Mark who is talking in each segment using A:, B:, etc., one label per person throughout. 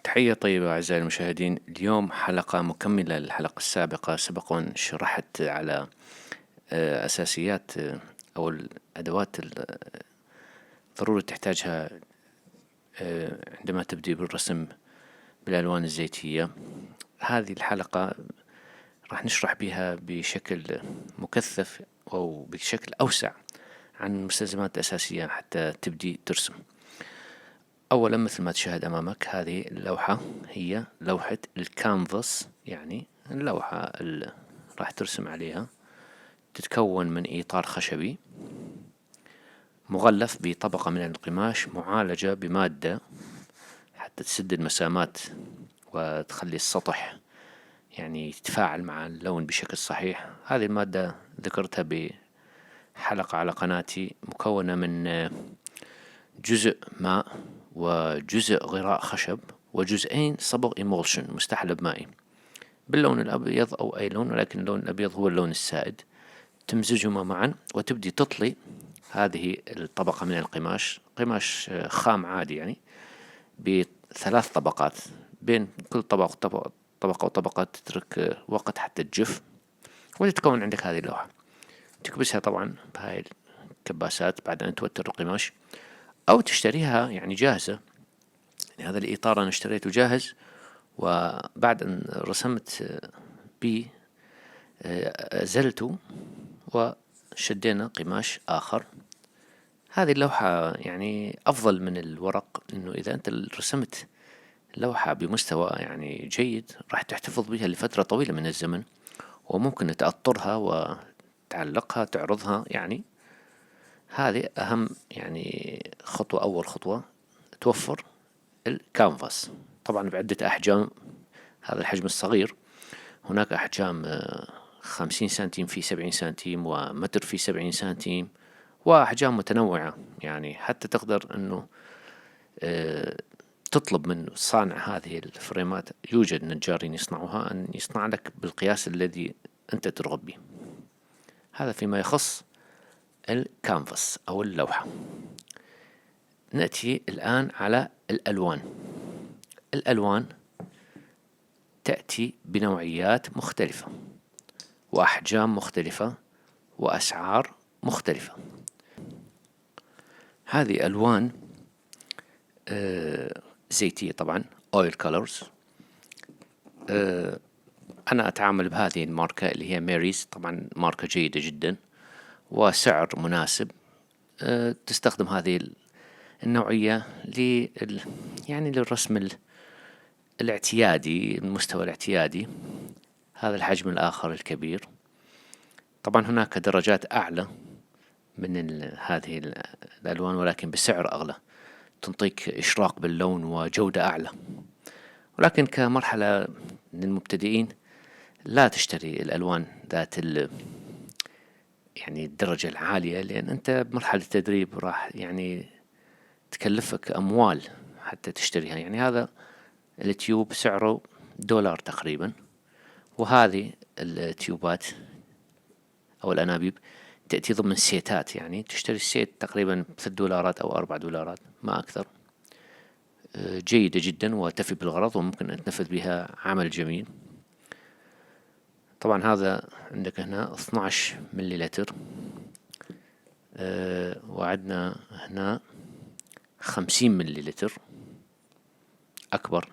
A: تحية طيبة أعزائي المشاهدين. اليوم حلقة مكملة للحلقة السابقة. سبق وأن شرحت على أساسيات أو الأدوات ضروري تحتاجها عندما تبدي بالرسم بالألوان الزيتية. هذه الحلقة راح نشرح بها بشكل مكثف أو بشكل أوسع عن المستلزمات الأساسية حتى تبدي ترسم. أولا مثل ما تشاهد أمامك هذه اللوحة هي لوحة الكانفاس، يعني اللوحة اللي راح ترسم عليها. تتكون من إطار خشبي مغلف بطبقة من القماش معالجة بمادة حتى تسد المسامات وتخلي السطح يعني يتفاعل مع اللون بشكل صحيح. هذه المادة ذكرتها بحلقة على قناتي، مكونة من جزء ماء وجزء غراء خشب وجزئين صبغ إيمولشن مستحلب مائي باللون الأبيض أو أي لون، ولكن اللون الأبيض هو اللون السائد. تمزجهما معا وتبدي تطلي هذه الطبقة من القماش، قماش خام عادي يعني، بثلاث طبقات. بين كل طبقة وطبقة تترك وقت حتى تجف وتتكون عندك هذه اللوحة. تكبسها طبعا بهاي الكباسات بعد أن توتر القماش، أو تشتريها يعني جاهزة. يعني هذا الإطار أنا اشتريته جاهز، وبعد أن رسمت بي أزلته وشدينا قماش آخر. هذه اللوحة يعني أفضل من الورق، إنه إذا أنت رسمت لوحة بمستوى يعني جيد راح تحتفظ بها لفترة طويلة من الزمن، وممكن تأطرها وتعلقها تعرضها. يعني هذه أهم يعني خطوة، أول خطوة توفر الكانفاس طبعا بعدة أحجام. هذا الحجم الصغير، هناك أحجام 50 سنتيم في 70 سنتيم ومتر في 70 سنتيم، وأحجام متنوعة. يعني حتى تقدر أنه تطلب من صانع هذه الفريمات، يوجد نجارين يصنعوها، أن يصنع لك بالقياس الذي أنت ترغب به. هذا فيما يخص الكانفاس أو اللوحة. نأتي الآن على الألوان. الألوان تأتي بنوعيات مختلفة وأحجام مختلفة وأسعار مختلفة. هذه ألوان زيتية طبعا oil colors. أنا أتعامل بهذه الماركة اللي هي ميريز، طبعا ماركة جيدة جدا وسعر مناسب. تستخدم هذه النوعية يعني للرسم الاعتيادي، المستوى الاعتيادي. هذا الحجم الآخر الكبير. طبعا هناك درجات أعلى من هذه الألوان ولكن بسعر أغلى، تنطيك إشراق باللون وجودة أعلى. ولكن كمرحلة للمبتدئين لا تشتري الألوان ذات يعني الدرجة العالية، لأن أنت بمرحلة التدريب راح يعني تكلفك أموال حتى تشتريها. يعني هذا التيوب سعره $1 تقريبا، وهذه التيوبات أو الأنابيب تأتي ضمن سيتات، يعني تشتري السيت تقريبا $3 أو $4 ما أكثر. جيدة جدا وتفي بالغرض وممكن أن تنفذ بها عمل جميل. طبعا هذا عندك هنا 12 مليلتر، وعندنا هنا 50 مليلتر أكبر.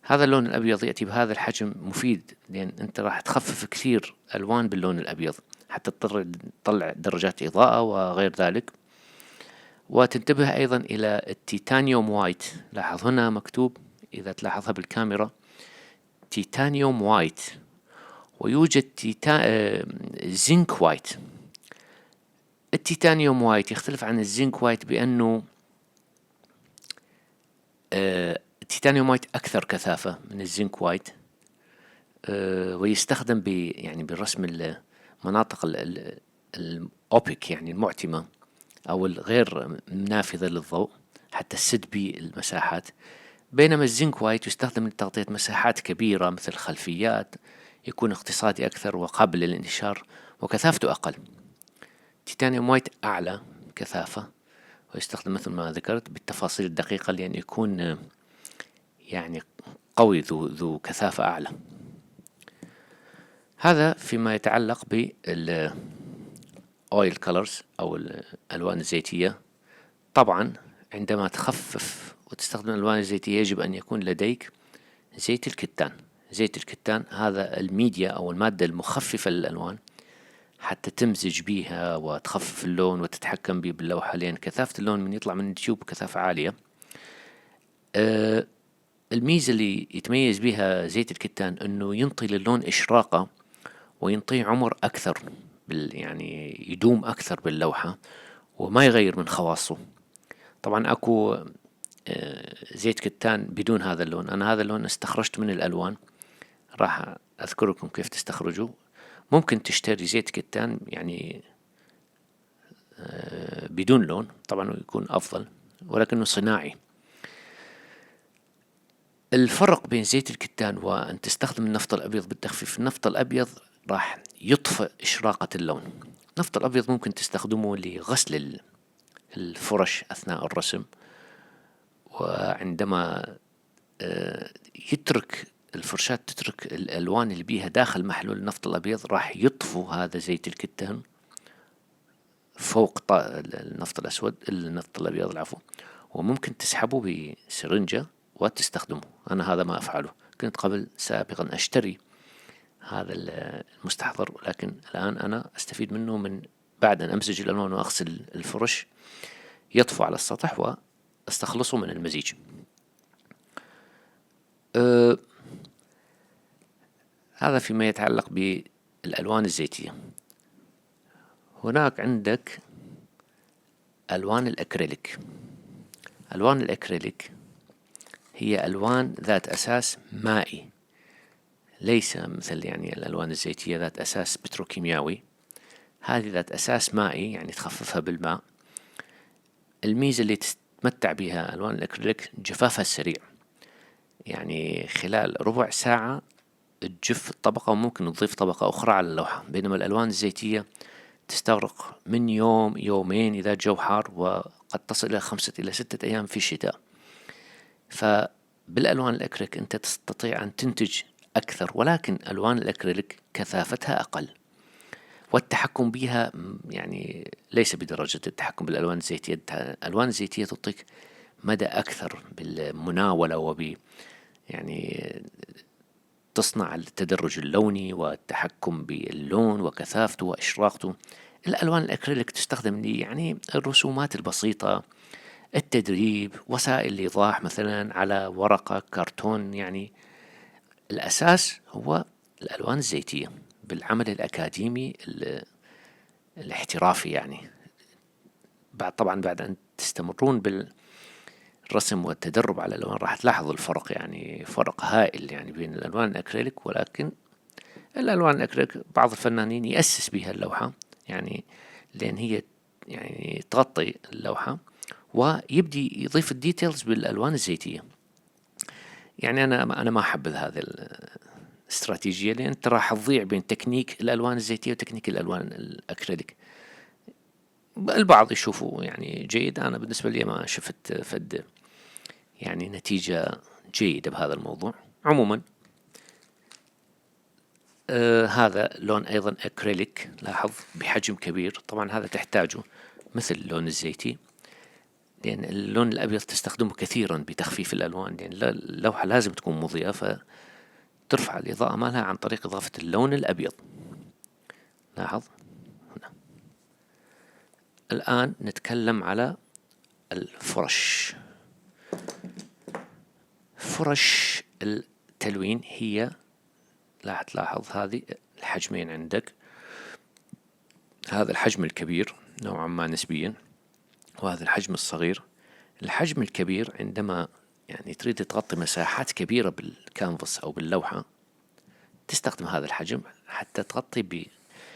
A: هذا اللون الأبيض يأتي بهذا الحجم مفيد، لأن أنت راح تخفف كثير ألوان باللون الأبيض حتى تطلع درجات إضاءة وغير ذلك. وتنتبه أيضا إلى التيتانيوم وايت. لاحظ هنا مكتوب، إذا تلاحظها بالكاميرا، تيتانيوم وايت، ويوجد زنك وايت. التيتانيوم وايت يختلف عن الزنك وايت بأنه التيتانيوم وايت أكثر كثافة من الزنك وايت، ويستخدم يعني بالرسم المناطق الأوبيك، يعني المعتمة أو الغير نافذة للضوء حتى تسد به المساحات. بينما الزنك وايت يستخدم لتغطية مساحات كبيرة مثل خلفيات، يكون اقتصادي أكثر وقابل للانتشار وكثافته أقل. تيتانيوم وايت أعلى كثافة ويستخدم مثل ما ذكرت بالتفاصيل الدقيقة، لأن يكون يعني قوي ذو كثافة أعلى. هذا فيما يتعلق بالأويل كولرز أو الألوان الزيتية. طبعا عندما تخفف وتستخدم الألوان الزيتية يجب أن يكون لديك زيت الكتان. زيت الكتان هذا الميديا أو المادة المخففة للألوان حتى تمزج بيها وتخفف اللون وتتحكم به باللوحة، لأن كثافة اللون من يطلع من التيوب كثافة عالية. الميزة اللي يتميز بها زيت الكتان أنه ينطي للون إشراقة وينطيه عمر أكثر، يعني يدوم أكثر باللوحة وما يغير من خواصه. طبعا أكو زيت كتان بدون هذا اللون. أنا هذا اللون استخرجت من الألوان، راح أذكركم كيف تستخرجوا. ممكن تشتري زيت كتان يعني بدون لون، طبعا يكون أفضل، ولكنه صناعي. الفرق بين زيت الكتان وأن تستخدم النفط الأبيض بالتخفيف، النفط الأبيض راح يطفئ إشراقة اللون. النفط الأبيض ممكن تستخدمه لغسل الفرش أثناء الرسم، وعندما يترك الفرشاة تترك الألوان اللي بيها داخل محلول النفط الأبيض، راح يطفو هذا زيت الكتان فوق النفط الأبيض العفو، وممكن تسحبه بسرنجة وتستخدمه. أنا هذا ما أفعله. كنت قبل سابقا أشتري هذا المستحضر، لكن الآن أنا أستفيد منه من بعد أن أمزج الألوان وأغسل الفرش، يطفو على السطح وأستخلصه من المزيج. هذا فيما يتعلق بالألوان الزيتية. هناك عندك ألوان الأكريليك. ألوان الأكريليك هي ألوان ذات أساس مائي، ليس مثل يعني الألوان الزيتية ذات أساس بتروكيميائي. هذه ذات أساس مائي، يعني تخففها بالماء. الميزة اللي تتمتع بها ألوان الأكريليك جفافها السريع، يعني خلال ربع ساعة تجف الطبقة وممكن تضيف طبقة أخرى على اللوحة، بينما الألوان الزيتية تستغرق من يوم يومين إذا الجو حار، وقد تصل إلى 5 إلى 6 أيام في الشتاء. فبالألوان الأكريليك أنت تستطيع أن تنتج أكثر، ولكن ألوان الأكريليك كثافتها أقل، والتحكم بها يعني ليس بدرجة التحكم بالألوان الزيتية. الألوان الزيتية تعطيك مدى أكثر بالمناولة يعني تصنع التدرج اللوني والتحكم باللون وكثافته وإشراقته. الألوان الأكريليك تستخدم يعني الرسومات البسيطة، التدريب، وسائل الإيضاح مثلا على ورقة كرتون. يعني الأساس هو الألوان الزيتية بالعمل الأكاديمي الاحترافي. يعني طبعا بعد أن تستمرون بالرسم والتدرب على الألوان راح تلاحظوا الفرق، يعني فرق هائل يعني بين الألوان الأكريليك. ولكن الألوان الأكريليك بعض الفنانين يأسس بها اللوحة، يعني لأن هي يعني تغطي اللوحة ويبدي يضيف الديتيلز بالألوان الزيتية. يعني أنا ما أحب هذه الاستراتيجية، لأن أنت راح تضيع بين تكنيك الألوان الزيتية وتكنيك الألوان الأكريليك. البعض يشوفوا يعني جيد، أنا بالنسبة لي ما شفت فد يعني نتيجة جيدة بهذا الموضوع. عموما هذا لون أيضا أكريليك، لاحظ بحجم كبير. طبعا هذا تحتاجه مثل اللون الزيتي، لأن اللون الأبيض تستخدمه كثيرا بتخفيف الألوان، لأن اللوحة لازم تكون مضيئة، فترفع الإضاءة مالها عن طريق إضافة اللون الأبيض. لاحظ هنا. الآن نتكلم على الفرش. فرش التلوين هي تلاحظ هذه الحجمين عندك، هذا الحجم الكبير نوعا ما نسبيا، وهذا الحجم الصغير. الحجم الكبير عندما يعني تريد تغطي مساحات كبيرة بالكانفاس أو باللوحة تستخدم هذا الحجم حتى تغطي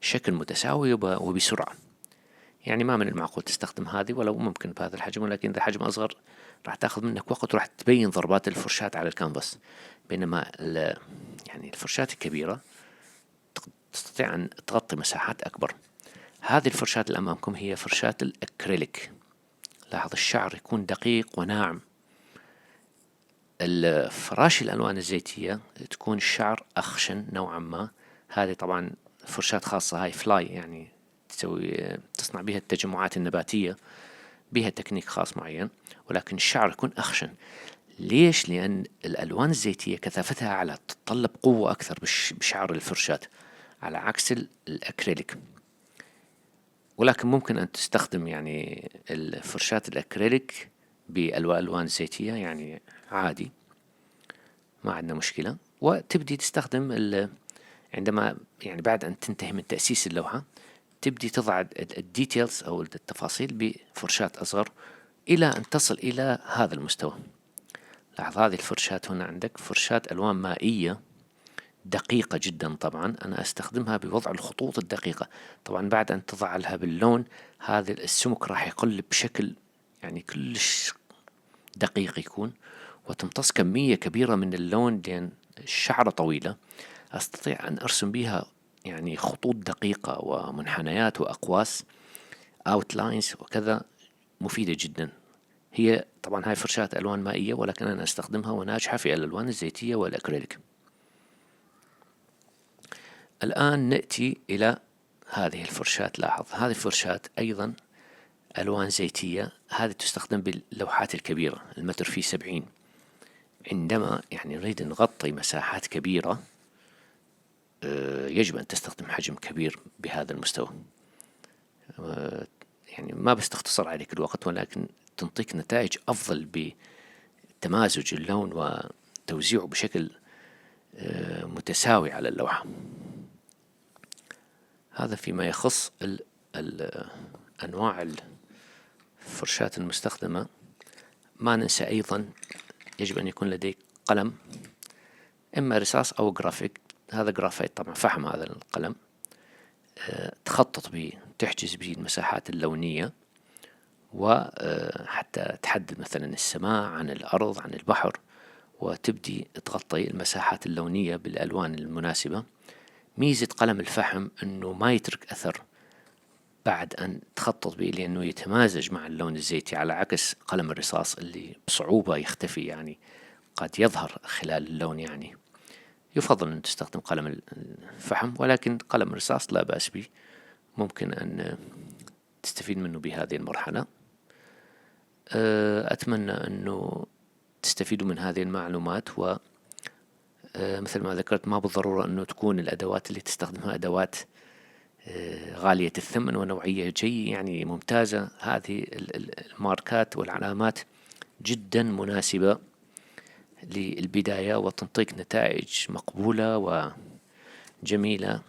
A: بشكل متساوي وبسرعة. يعني ما من المعقول تستخدم هذه ولو ممكن بهذا الحجم، ولكن إذا حجم أصغر راح تأخذ منك وقت وراح تبين ضربات الفرشاة على الكانفاس. بينما يعني الفرشاة الكبيرة تستطيع أن تغطي مساحات أكبر. هذه الفرشاة اللي أمامكم هي فرشاة الأكريليك. لاحظ الشعر يكون دقيق وناعم، الفراشي الألوان الزيتية تكون الشعر أخشن نوعا ما. هذه طبعا فرشاة خاصة، هاي فلاي يعني تصنع بها التجمعات النباتية، بها تكنيك خاص معين، ولكن الشعر يكون أخشن. ليش؟ لأن الألوان الزيتية كثافتها أعلى، تتطلب قوة أكثر بشعر الفرشاة، على عكس الأكريليك. ولكن ممكن أن تستخدم يعني الفرشاة الأكريليك بالألوان زيتية يعني عادي، ما عندنا مشكلة. وتبدي تستخدم عندما يعني بعد أن تنتهي من تأسيس اللوحة، تبدي تضع الديتيلز أو التفاصيل بفرشاة أصغر إلى أن تصل إلى هذا المستوى. لاحظ هذه الفرشاة هنا عندك فرشاة ألوان مائية دقيقة جدا. طبعا أنا أستخدمها بوضع الخطوط الدقيقة. طبعا بعد أن تضع لها باللون، هذا السمك راح يقل بشكل يعني كلش دقيق يكون، وتمتص كمية كبيرة من اللون، لأن الشعرة طويلة أستطيع أن أرسم بها يعني خطوط دقيقة ومنحنيات وأقواس اوتلاينز وكذا، مفيدة جدا. هي طبعا هاي فرشاة ألوان مائية، ولكن أنا أستخدمها وناجحة في الألوان الزيتية والأكريليك. الآن نأتي إلى هذه الفرشاة. لاحظ هذه الفرشاة أيضا ألوان زيتية، هذه تستخدم باللوحات الكبيرة، المتر في 70. عندما يعني نريد نغطي مساحات كبيرة، يجب أن تستخدم حجم كبير بهذا المستوى. يعني ما بس تختصر عليك الوقت، ولكن تنطيك نتائج أفضل بتمازج اللون وتوزيعه بشكل متساوي على اللوحة. هذا فيما يخص أنواع الفرشاة المستخدمة. ما ننسى أيضا يجب أن يكون لديك قلم، إما رصاص أو جرافيك. هذا جرافيت طبعا فحم هذا القلم، تخطط به، تحجز به المساحات اللونية، وحتى تحدد مثلا السماء عن الأرض عن البحر، وتبدي تغطي المساحات اللونية بالألوان المناسبة. ميزة قلم الفحم أنه ما يترك أثر بعد أن تخطط به، لأنه يتمازج مع اللون الزيتي، على عكس قلم الرصاص اللي بصعوبة يختفي، يعني قد يظهر خلال اللون. يعني يفضل أن تستخدم قلم الفحم، ولكن قلم الرصاص لا بأس به، ممكن أن تستفيد منه بهذه المرحلة. أتمنى أنه تستفيدوا من هذه المعلومات. ومثل ما ذكرت، ما بالضرورة أنه تكون الأدوات اللي تستخدمها أدوات غالية الثمن ونوعية يعني ممتازة. هذه الماركات والعلامات جدا مناسبة للبداية، وتنطيك نتائج مقبولة وجميلة.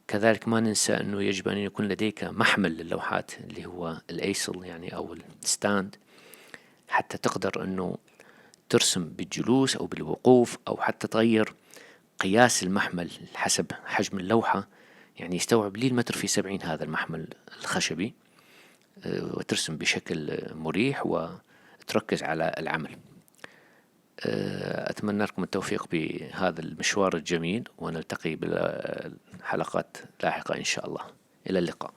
A: كذلك ما ننسى أنه يجب أن يكون لديك محمل للوحات اللي هو الأيسل يعني أو الستاند، حتى تقدر أنه ترسم بالجلوس أو بالوقوف، أو حتى تغير قياس المحمل حسب حجم اللوحة. يعني يستوعب لي المتر في 70 هذا المحمل الخشبي، وترسم بشكل مريح وتركز على العمل. أتمنى لكم التوفيق بهذا المشوار الجميل، ونلتقي بالحلقات لاحقة إن شاء الله. إلى اللقاء.